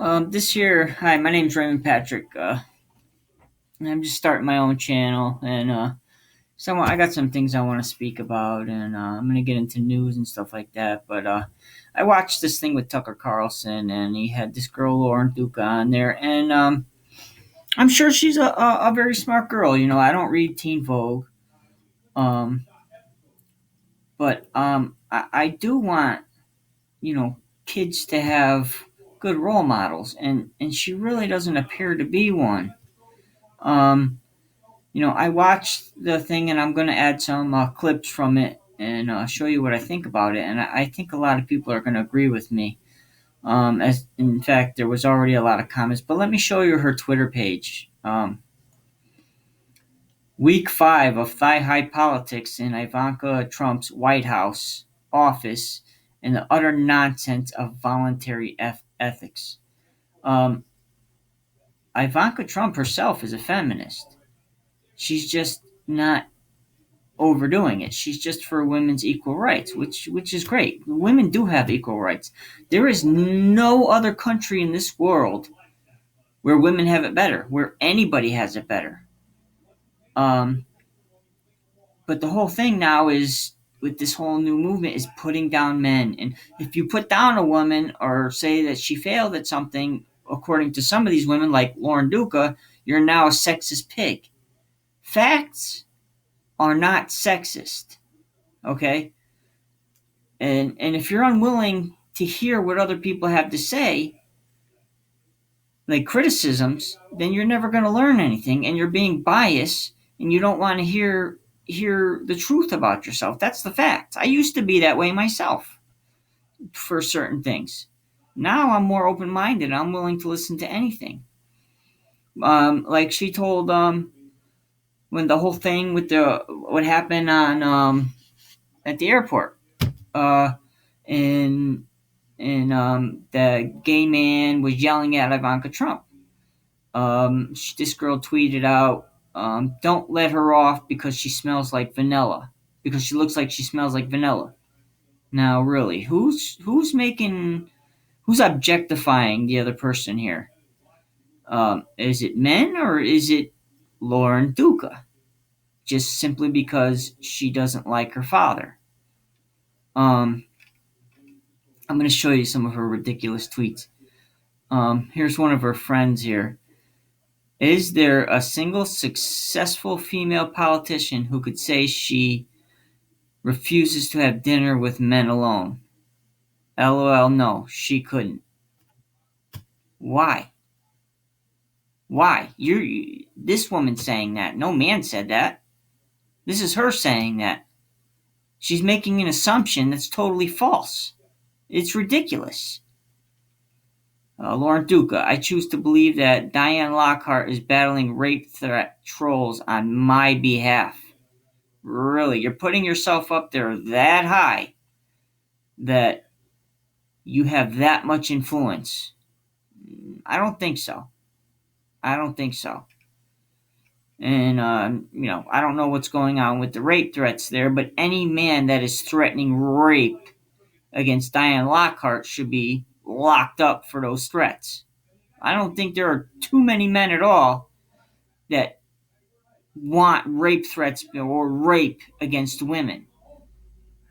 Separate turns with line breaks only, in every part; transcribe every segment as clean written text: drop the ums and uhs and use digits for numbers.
This year, hi, my name's Raymond Patrick. And I'm just starting my own channel, and I got some things I want to speak about, and I'm gonna get into news and stuff like that. But I watched this thing with Tucker Carlson, and he had this girl Lauren Duca on there, and I'm sure she's a very smart girl. I don't read Teen Vogue, um, but I do want kids to have good role models, and she really doesn't appear to be one. Um, I watched the thing, and I'm going to add some clips from it and show you what I think about it. And I think a lot of people are going to agree with me. As in fact, there was already a lot of comments, but let me show you her Twitter page. Week 5 of thigh-high politics in Ivanka Trump's White House office and the utter nonsense of voluntary ethics. Um, Ivanka Trump herself is a feminist. She's just not overdoing it. She's just for women's equal rights, which is great. Women do have equal rights. There is no other country in this world where women have it better, where anybody has it better. Um, but the whole thing now is with this whole new movement is putting down men. And if you put down a woman or say that she failed at something, according to some of these women, like Lauren Duca, you're now a sexist pig. Facts are not sexist. Okay? And if you're unwilling to hear what other people have to say, like criticisms, then you're never going to learn anything, and you're being biased, and you don't want to hear the truth about yourself. That's the fact. I used to be that way myself for certain things. Now I'm more open minded. I'm willing to listen to anything. Like she told when the whole thing with the what happened on at the airport. Uh, and the gay man was yelling at Ivanka Trump. This girl tweeted out, "Don't let her off because she smells like vanilla, because she looks like she smells like vanilla." Now, really, who's objectifying the other person here? Is it men or is it Lauren Duca? Just simply because she doesn't like her father. Um, I'm going to show you some of her ridiculous tweets. Here's one of her friends here. Is there a single successful female politician who could say she refuses to have dinner with men alone? LOL, no, she couldn't. Why? Why? This woman saying that. No man said that. This is her saying that. She's making an assumption that's totally false. It's ridiculous. Lauren Duca, I choose to believe that Diane Lockhart is battling rape threat trolls on my behalf. Really, you're putting yourself up there that high that you have that much influence. I don't think so. I don't think so. And, I don't know what's going on with the rape threats there, but any man that is threatening rape against Diane Lockhart should be locked up for those threats. I don't think there are too many men at all that want rape threats or rape against women.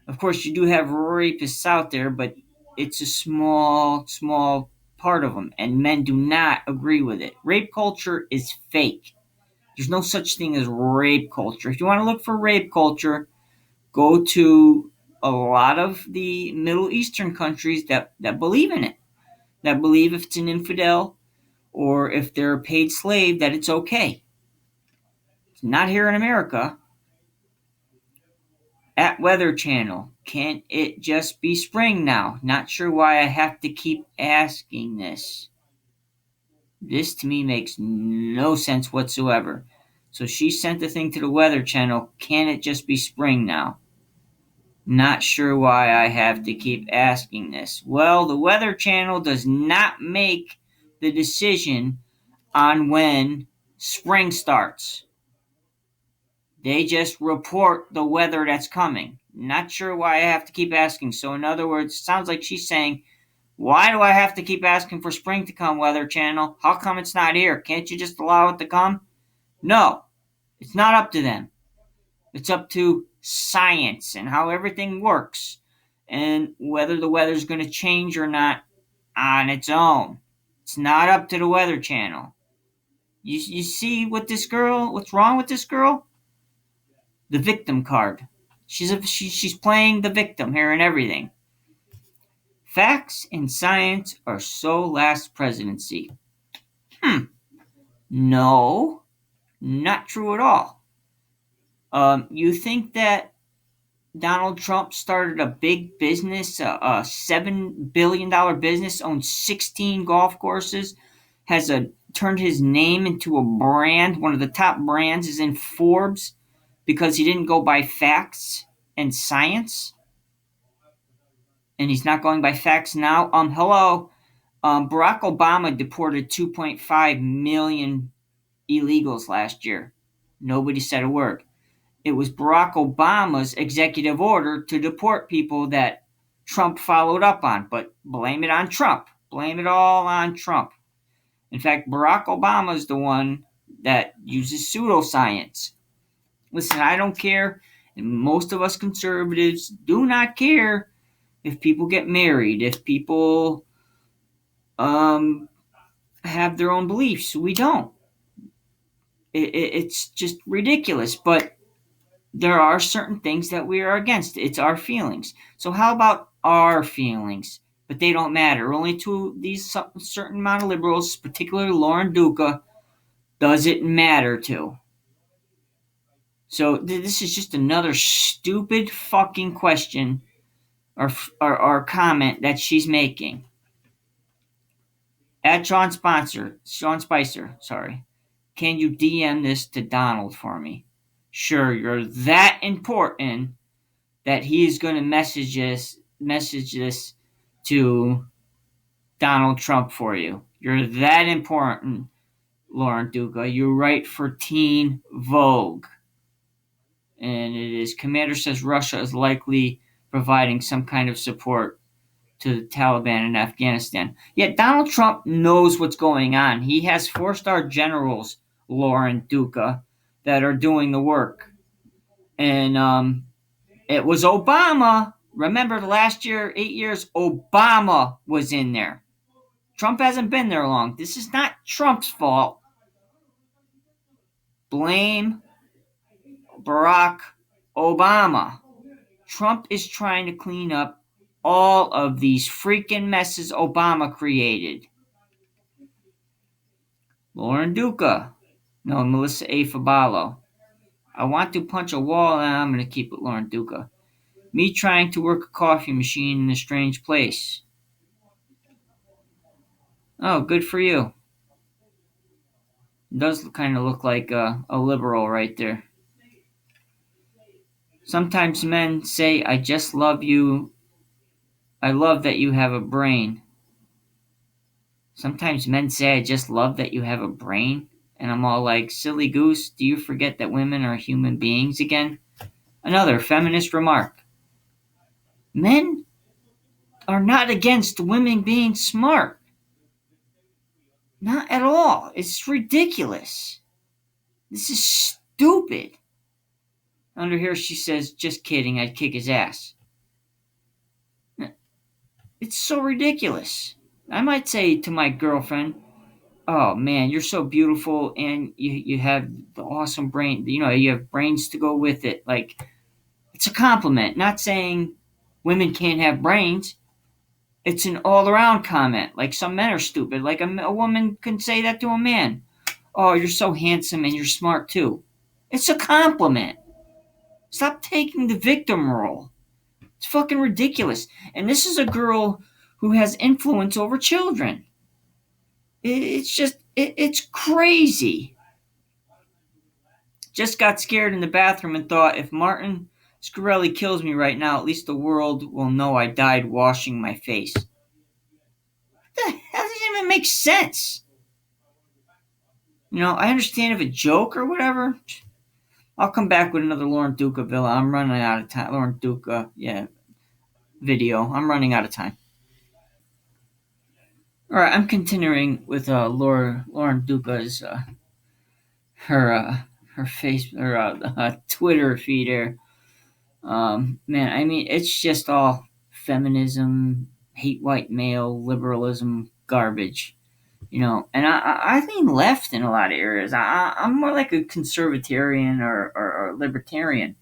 Of course, you do have rapists out there, but it's a small part of them, and men do not agree with it. Rape culture is fake. There's no such thing as rape culture. If you want to look for rape culture, go to a lot of the Middle Eastern countries that believe in it, that believe if it's an infidel or if they're a paid slave, that it's okay. It's not here in America. At Weather Channel, can't it just be spring now? Not sure why I have to keep asking this. This to me makes no sense whatsoever. So she sent the thing to the Weather Channel. Can it just be spring now? Not sure why I have to keep asking this. Well, the Weather Channel does not make the decision on when spring starts. They just report the weather that's coming. Not sure why I have to keep asking. So, in other words, it sounds like she's saying, Why do I have to keep asking for spring to come, Weather Channel? How come it's not here? Can't you just allow it to come? No, it's not up to them. It's up to science and how everything works and whether the weather's going to change or not on its own. It's not up to the Weather Channel. You see what's wrong with this girl? The victim card. She's playing the victim here and everything. Facts and science are so last presidency. Hmm. No, not true at all. You think that Donald Trump started a big business, a $7 billion business, owns 16 golf courses, has turned his name into a brand. One of the top brands is in Forbes because he didn't go by facts and science, and he's not going by facts now. Hello, Barack Obama deported 2.5 million illegals last year. Nobody said a word. It was Barack Obama's executive order to deport people that Trump followed up on, but blame it on Trump. Blame it all on Trump. In fact, Barack Obama is the one that uses pseudoscience. Listen, I don't care, and most of us conservatives do not care if people get married, if people um, have their own beliefs. We don't. It's just ridiculous. But there are certain things that we are against. It's our feelings. So how about our feelings? But they don't matter. Only to these certain amount of liberals, particularly Lauren Duca, does it matter to. So this is just another stupid fucking question or comment that she's making. At Sean Spicer, sorry. Can you DM this to Donald for me? Sure, you're that important that he is going to message this to Donald Trump for you. You're that important, Lauren Duca. You write for Teen Vogue. And it is Commander says Russia is likely providing some kind of support to the Taliban in Afghanistan. Yet Donald Trump knows what's going on. He has four-star generals, Lauren Duca, that are doing the work. And it was Obama. Remember last year, 8 years, Obama was in there. Trump hasn't been there long. This is not Trump's fault. Blame Barack Obama. Trump is trying to clean up all of these freaking messes Obama created. Lauren Duca. No, Melissa A. Fabalo. I want to punch a wall and I'm going to keep it Lauren Duca. Me trying to work a coffee machine in a strange place. Oh, good for you. It does kind of look like a liberal right there. Sometimes men say, I just love you. I love that you have a brain. Sometimes men say, I just love that you have a brain. And I'm all like, silly goose, do you forget that women are human beings again? Another feminist remark. Men are not against women being smart. Not at all. It's ridiculous. This is stupid. Under here she says, just kidding, I'd kick his ass. It's so ridiculous. I might say to my girlfriend, oh man, you're so beautiful and you have the awesome brain. You know, you have brains to go with it. Like, it's a compliment. Not saying women can't have brains. It's an all around comment. Like, some men are stupid. Like, a woman can say that to a man. Oh, you're so handsome and you're smart too. It's a compliment. Stop taking the victim role. It's fucking ridiculous. And this is a girl who has influence over children. It's just, it's crazy. Just got scared in the bathroom and thought, if Martin Scarelli kills me right now, at least the world will know I died washing my face. What the hell doesn't even make sense? You know, I understand if a joke or whatever. I'll come back with another Lauren Duca villa. I'm running out of time. Lauren Duca, yeah, video. I'm running out of time. All right, I'm continuing with Lauren Duca's her her face her Twitter feed here. Man, I mean, it's just all feminism, hate white male, liberalism, garbage. And I lean left in a lot of areas. I'm more like a conservatarian or libertarian.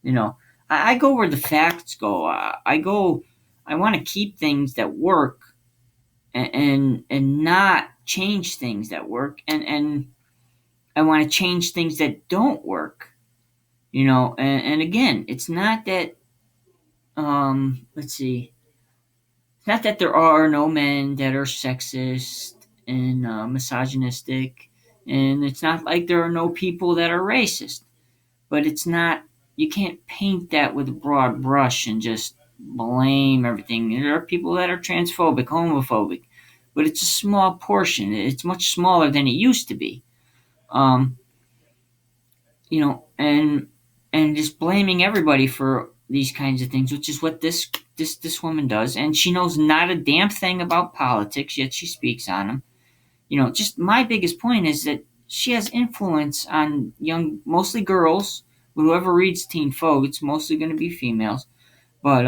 You know, I go where the facts go. I want to keep things that work and not change things that work, and I want to change things that don't work. And again, it's not that let's see, it's not that there are no men that are sexist and misogynistic, and it's not like there are no people that are racist. But it's not. You can't paint that with a broad brush and just blame everything. There are people that are transphobic, homophobic, but it's a small portion. It's much smaller than it used to be. Um, and just blaming everybody for these kinds of things, which is what this woman does, and she knows not a damn thing about politics, yet she speaks on them. Just my biggest point is that she has influence on young, mostly girls. Whoever reads Teen Folk, it's mostly going to be females. But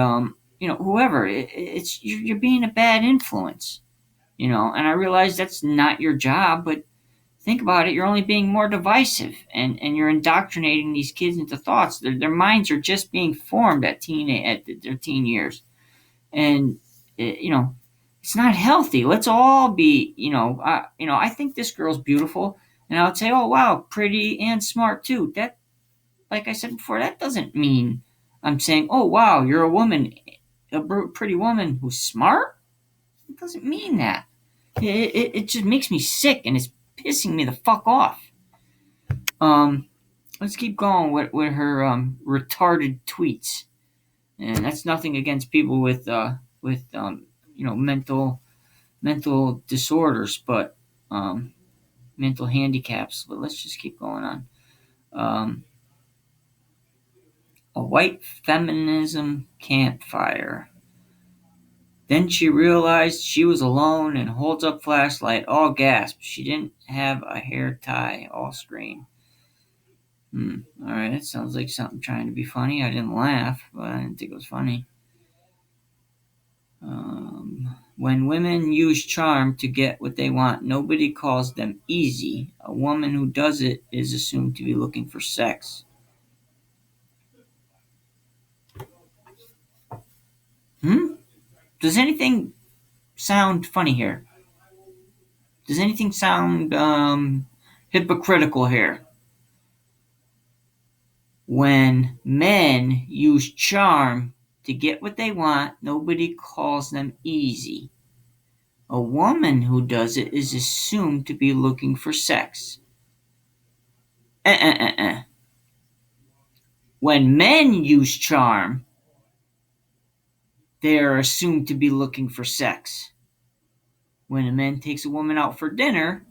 whoever, it's you're being a bad influence. And I realize that's not your job, but think about it. You're only being more divisive, and you're indoctrinating these kids into thoughts. Their minds are just being formed at their teen years, and you know it's not healthy. Let's all be, I think this girl's beautiful, and I would say, oh wow, pretty and smart too. That, like I said before, that doesn't mean I'm saying, oh wow, you're a woman, pretty woman who's smart. It doesn't mean that. It just makes me sick, and it's pissing me the fuck off. Um, let's keep going with her retarded tweets, and that's nothing against people with mental disorders, but mental handicaps. But let's just keep going on. Um, a white feminism campfire. Then she realized she was alone and holds up flashlight. All gasp. She didn't have a hair tie. All scream. All right, that sounds like something trying to be funny. I didn't laugh, but I didn't think it was funny. When women use charm to get what they want, nobody calls them easy. A woman who does it is assumed to be looking for sex. Hmm? Does anything sound funny here? Does anything sound hypocritical here? When men use charm to get what they want, nobody calls them easy. A woman who does it is assumed to be looking for sex. Eh, eh, eh, eh. When men use charm, they are assumed to be looking for sex. When a man takes a woman out for dinner,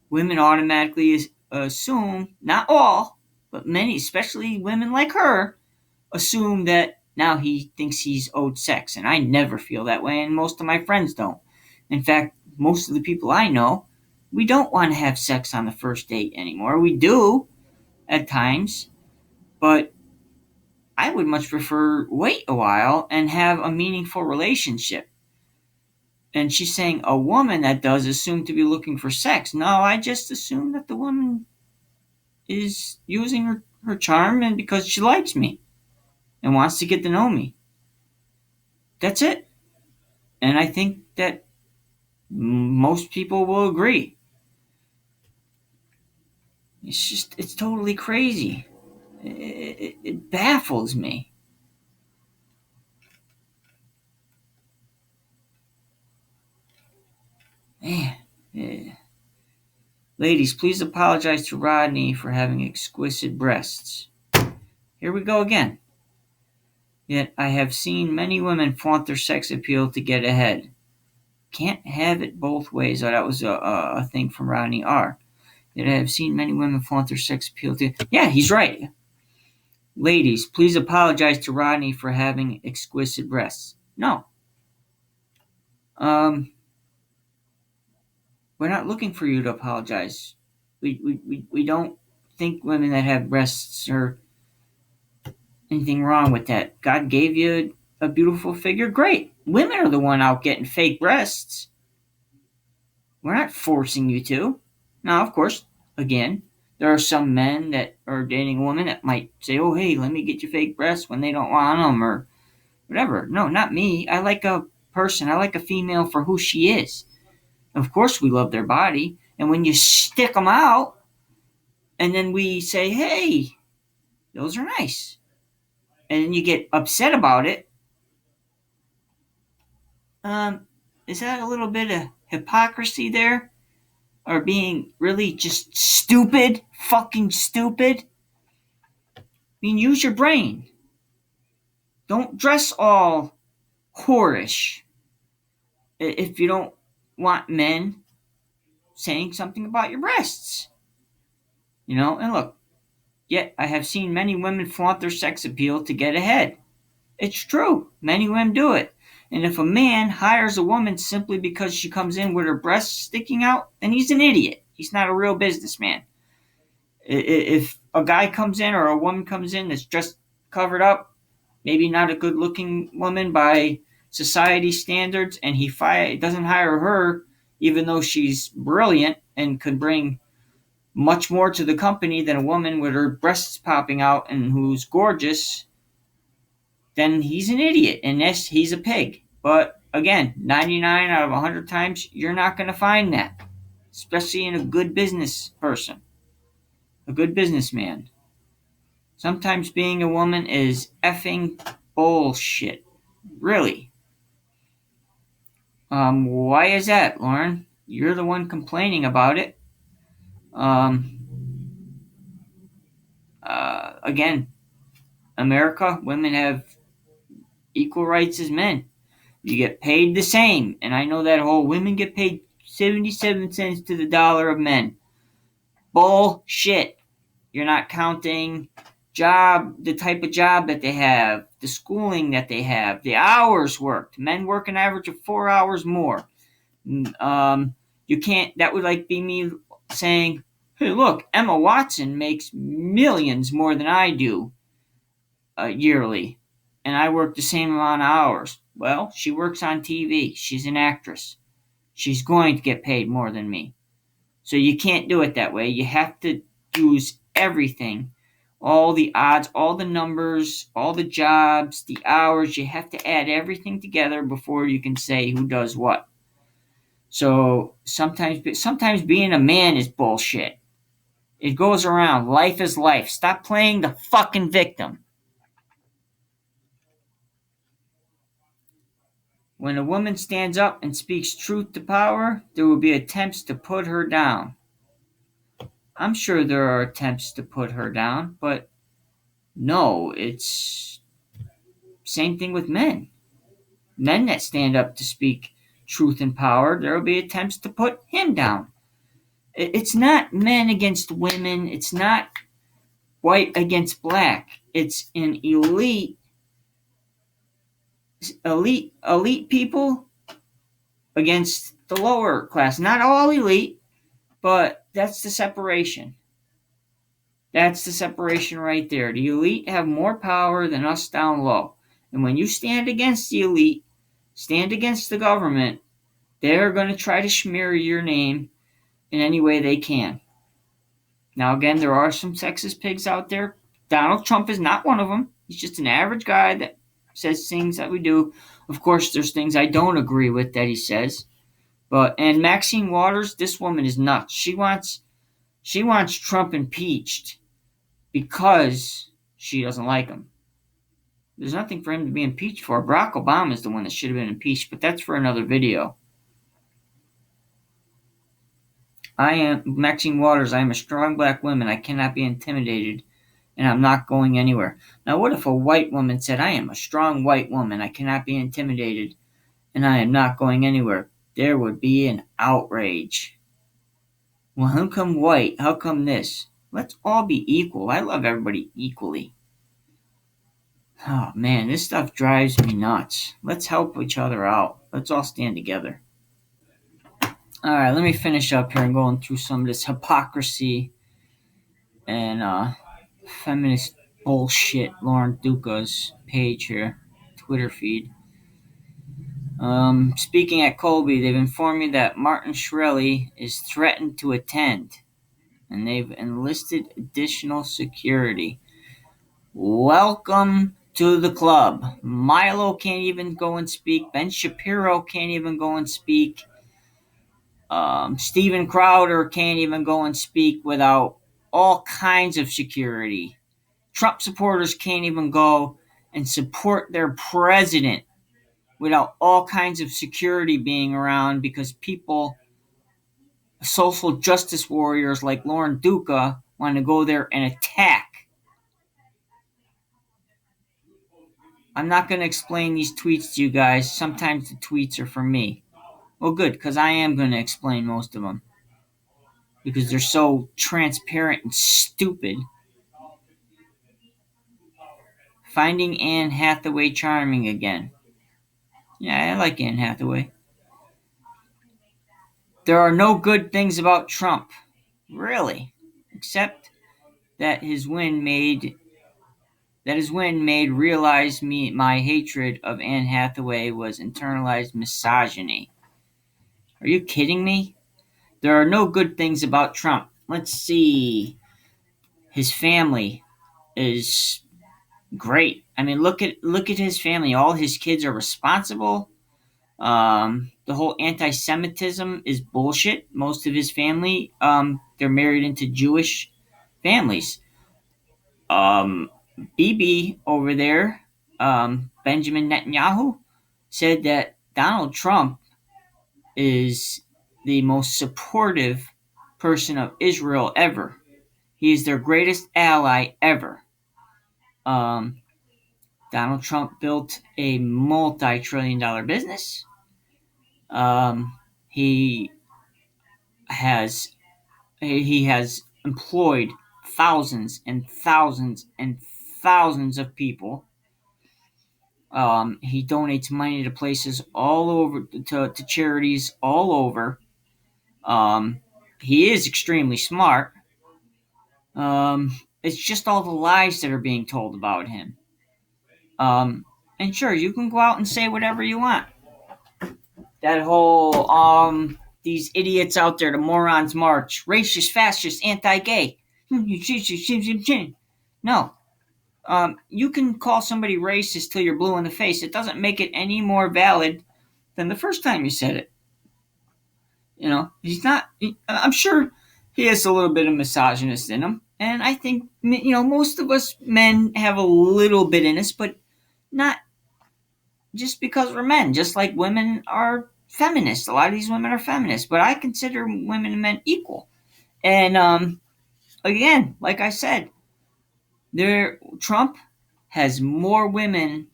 women automatically assume, not all, but many, especially women like her, assume that now he thinks he's owed sex. And I never feel that way, and most of my friends don't. In fact, most of the people I know, we don't want to have sex on the first date anymore. We do at times, but I would much prefer wait a while and have a meaningful relationship. And she's saying a woman that does assume to be looking for sex. No, I just assume that the woman is using her charm and because she likes me and wants to get to know me. That's it. And I think that most people will agree. It's totally crazy. It baffles me. Man, eh. Ladies, please apologize to Rodney for having exquisite breasts. Here we go again. Yet I have seen many women flaunt their sex appeal to get ahead. Can't have it both ways. Oh, that was a thing from Rodney R. Yet I have seen many women flaunt their sex appeal to. Yeah, he's right. Ladies, please apologize to Rodney for having exquisite breasts. No. Um, We're not looking for you to apologize. We don't think women that have breasts are anything wrong with that. God gave you a beautiful figure. Great. Women are the one out getting fake breasts. We're not forcing you to. Now, of course, again, there are some men that are dating a woman that might say, "Oh, hey, let me get your fake breasts," when they don't want them or whatever. No, not me. I like a person. I like a female for who she is. Of course, we love their body. And when you stick them out, and then we say, "Hey, those are nice," and then you get upset about it, um, is that a little bit of hypocrisy there? Or being really just stupid, fucking stupid? I mean, use your brain. Don't dress all whorish if you don't want men saying something about your breasts. And look, yet I have seen many women flaunt their sex appeal to get ahead. It's true. Many women do it. And if a man hires a woman simply because she comes in with her breasts sticking out, then he's an idiot. He's not a real businessman. If a guy comes in or a woman comes in that's just covered up, maybe not a good looking woman by society standards, and he doesn't hire her, even though she's brilliant and could bring much more to the company than a woman with her breasts popping out and who's gorgeous, then he's an idiot and yes, he's a pig. But again, 99 out of 100 times, you're not going to find that, especially in a good business person, a good businessman. Sometimes being a woman is effing bullshit. Really. Why is that, Lauren? You're the one complaining about it. Again, America, women have equal rights as men. You get paid the same. And I know that whole women get paid 77 cents to the dollar of men. Bullshit. You're not counting the type of job that they have, the schooling that they have, the hours worked. Men work an average of 4 hours more. You can't. That would like be me saying, "Hey, look, Emma Watson makes millions more than I do yearly, and I work the same amount of hours." Well, she works on TV. She's an actress. She's going to get paid more than me. So you can't do it that way. You have to use everything, all the odds, all the numbers, all the jobs, the hours. You have to add everything together before you can say who does what. So sometimes being a man is bullshit. It goes around. Life is life. Stop playing the fucking victim. When a woman stands up and speaks truth to power, there will be attempts to put her down. I'm sure there are attempts to put her down, but no, it's same thing with men. Men that stand up to speak truth and power, there will be attempts to put him down. It's not men against women. It's not white against black. It's an elite people against the lower class. Not all elite, but that's the separation. That's the separation right there. The elite have more power than us down low. And when you stand against the elite, stand against the government, they're going to try to smear your name in any way they can. Now, again, there are some sexist pigs out there. Donald Trump is not one of them. He's just an average guy that says things that we do. Of course, there's things I don't agree with that he says. And Maxine Waters, this woman is nuts. She wants Trump impeached because she doesn't like him. There's nothing for him to be impeached for. Barack Obama is the one that should have been impeached, but that's for another video. I am Maxine Waters. I am a strong black woman. I cannot be intimidated, and I'm not going anywhere. Now, what if a white woman said, "I am a strong white woman. I cannot be intimidated, and I am not going anywhere"? There would be an outrage. Well, how come white? How come this? Let's all be equal. I love everybody equally. Oh man, this stuff drives me nuts. Let's help each other out. Let's all stand together. All right, let me finish up here and going through some of this hypocrisy and feminist bullshit. Lauren Duca's page here, Twitter feed. Speaking at Colby, they've informed me that Martin Shkreli is threatened to attend, and they've enlisted additional security. Welcome to the club. Milo can't even go and speak. Ben Shapiro can't even go and speak. Steven Crowder can't even go and speak without all kinds of security. Trump supporters can't even go and support their president without all kinds of security being around because people, social justice warriors like Lauren Duca, want to go there and attack. I'm not going to explain these tweets to you guys. Sometimes the tweets are for me. Well, good, because I am going to explain most of them because they're so transparent and stupid. Finding Anne Hathaway charming again. Yeah, I like Anne Hathaway. There are no good things about Trump. Really. Except that his win made realize me my hatred of Anne Hathaway was internalized misogyny. Are you kidding me? There are no good things about Trump. Let's see. His family is great. I mean, look at his family. All his kids are responsible. The whole anti-Semitism is bullshit. Most of his family, they're married into Jewish families. Um, Bibi over there, Benjamin Netanyahu, said that Donald Trump is the most supportive person of Israel ever. He is their greatest ally ever. Um, Donald Trump built a multi-trillion-dollar business. He has he has employed thousands and thousands and thousands of people. He donates money to places all over, to charities all over. He is extremely smart. It's just all the lies that are being told about him. And sure, you can go out and say whatever you want. That whole these idiots out there, the morons march, racist, fascist, anti-gay. No, you can call somebody racist till you're blue in the face. It doesn't make it any more valid than the first time you said it. You know, he's not. I'm sure he has a little bit of misogynist in him, and I think most of us men have a little bit in us, but not just because we're men. Just like women are feminists. A lot of these women are feminists, but I consider women and men equal. And again, like I said, Trump has more women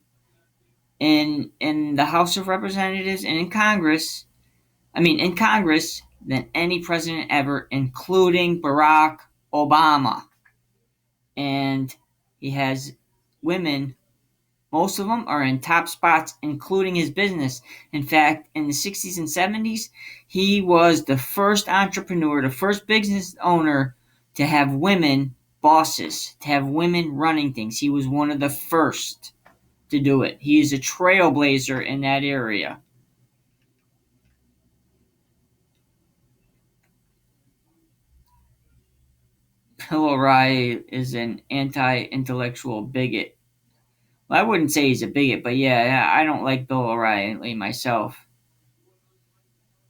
in the House of Representatives and in Congress. I mean, in Congress than any president ever, including Barack Obama. And he has women. Most of them are in top spots, including his business. In fact, in the 60s and 70s, he was the first entrepreneur, the first business owner to have women bosses, to have women running things. He was one of the first to do it. He is a trailblazer in that area. Bill O'Reilly is an anti intellectual bigot. Well, I wouldn't say he's a bigot, but yeah, I don't like Bill O'Reilly myself.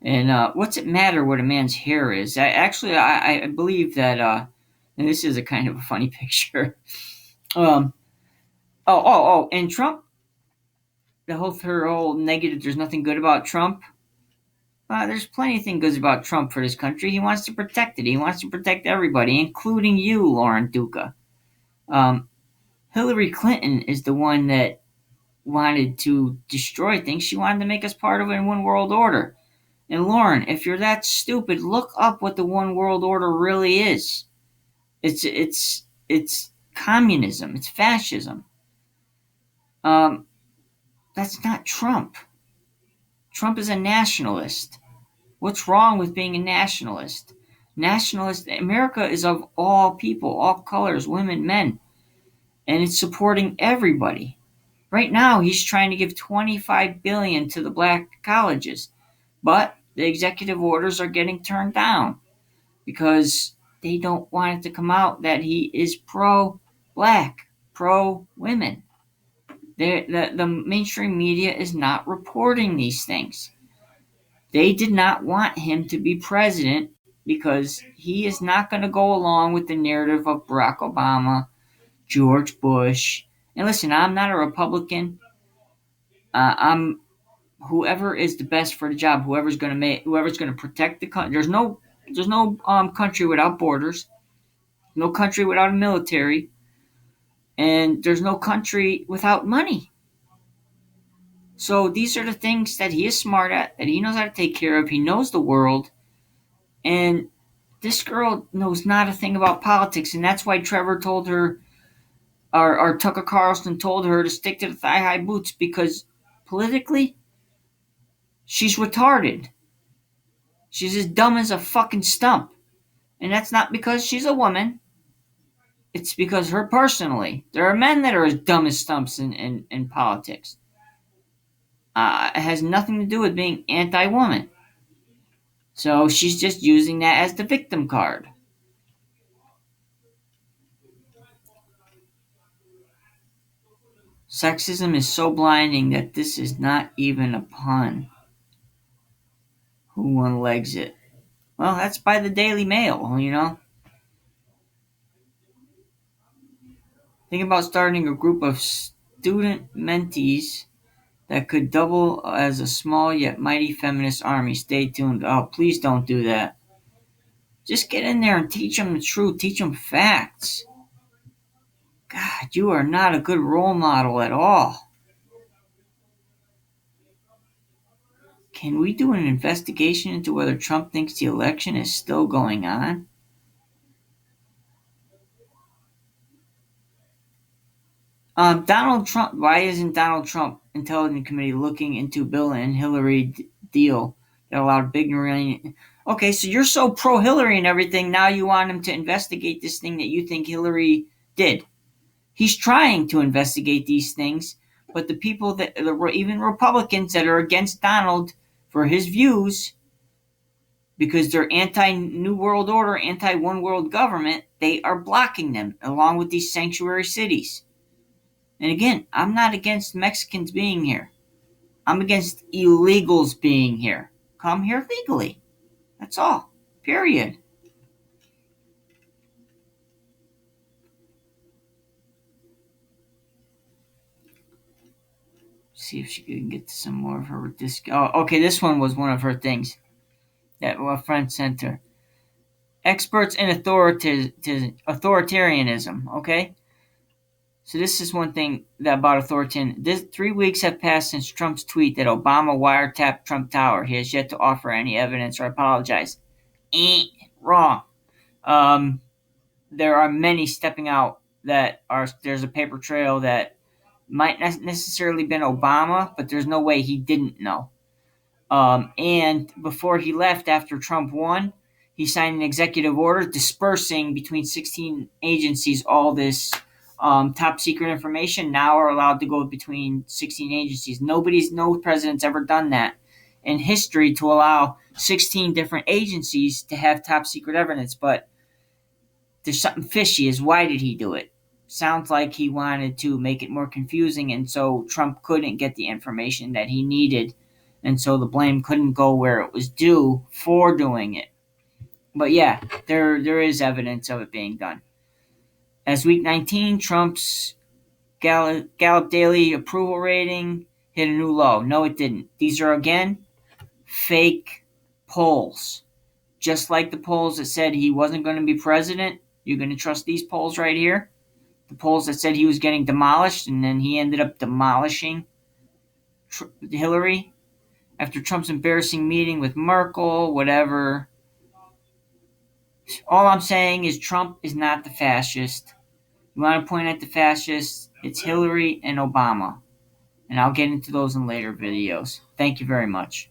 And what's it matter what a man's hair is? I believe that, and this is a kind of a funny picture. Um, and Trump, her whole negative, there's nothing good about Trump. There's plenty of things good about Trump for this country. He wants to protect it. He wants to protect everybody, including you, Lauren Duca. Um, Hillary Clinton is the one that wanted to destroy things. She wanted to make us part of a one world order. And Lauren, if you're that stupid, look up what the one world order really is. It's communism. It's fascism. That's not Trump. Trump is a nationalist. What's wrong with being a nationalist? Nationalist America is of all people, all colors, women, men, and it's supporting everybody. Right now, he's trying to give 25 billion to the black colleges, but the executive orders are getting turned down because they don't want it to come out that he is pro black, pro women. The mainstream media is not reporting these things. They did not want him to be president because he is not going to go along with the narrative of Barack Obama, George Bush. And listen, I'm not a Republican. I'm whoever is the best for the job, whoever's going to protect the country. There's no country without borders, no country without a military, and there's no country without money. So these are the things that he is smart at, that he knows how to take care of. He knows the world, and this girl knows not a thing about politics, and that's why Trevor told her, or Tucker Carlson told her to stick to the thigh high boots because politically, she's retarded. She's as dumb as a fucking stump. And that's not because she's a woman. It's because her personally. There are men that are as dumb as stumps in politics. It has nothing to do with being anti woman. So she's just using that as the victim card. Sexism is so blinding that this is not even a pun. Who one legs it? Well, that's by the Daily Mail. Think about starting a group of student mentees that could double as a small yet mighty feminist army. Stay tuned. Oh, please don't do that. Just get in there and teach them the truth. Teach them facts. God, you are not a good role model at all. Can we do an investigation into whether Trump thinks the election is still going on? Donald Trump. Why isn't Donald Trump Intelligence Committee looking into Bill and Hillary deal that allowed big uranium? Okay, so you're so pro Hillary and everything. Now you want him to investigate this thing that you think Hillary did. He's trying to investigate these things, but the people that, even Republicans that are against Donald for his views, because they're anti New World Order, anti One World Government, they are blocking them along with these sanctuary cities. And again, I'm not against Mexicans being here. I'm against illegals being here. Come here legally. That's all. Period. See if she can get to some more of her disc. Oh, okay. This one was one of her things that a friend sent her. Experts in authoritarianism. Okay. So this is one thing that about authoritarian. 3 weeks have passed since Trump's tweet that Obama wiretapped Trump Tower. He has yet to offer any evidence or apologize. Wrong. Um, there are many stepping out that are. There's a paper trail that might not necessarily been Obama, but there's no way he didn't know. And before he left, after Trump won, he signed an executive order dispersing between 16 agencies all this top secret information. Now are allowed to go between 16 agencies. No president's ever done that in history to allow 16 different agencies to have top secret evidence. But there's something fishy. Is why did he do it? Sounds like he wanted to make it more confusing, and so Trump couldn't get the information that he needed, and so the blame couldn't go where it was due for doing it. But yeah, there is evidence of it being done. As week 19, Trump's Gallup daily approval rating hit a new low. No, it didn't. These are again fake polls. Just like the polls that said he wasn't going to be president, you're going to trust these polls right here? The polls that said he was getting demolished, and then he ended up demolishing Hillary after Trump's embarrassing meeting with Merkel, whatever. All I'm saying is Trump is not the fascist. You want to point at the fascists, it's Hillary and Obama. And I'll get into those in later videos. Thank you very much.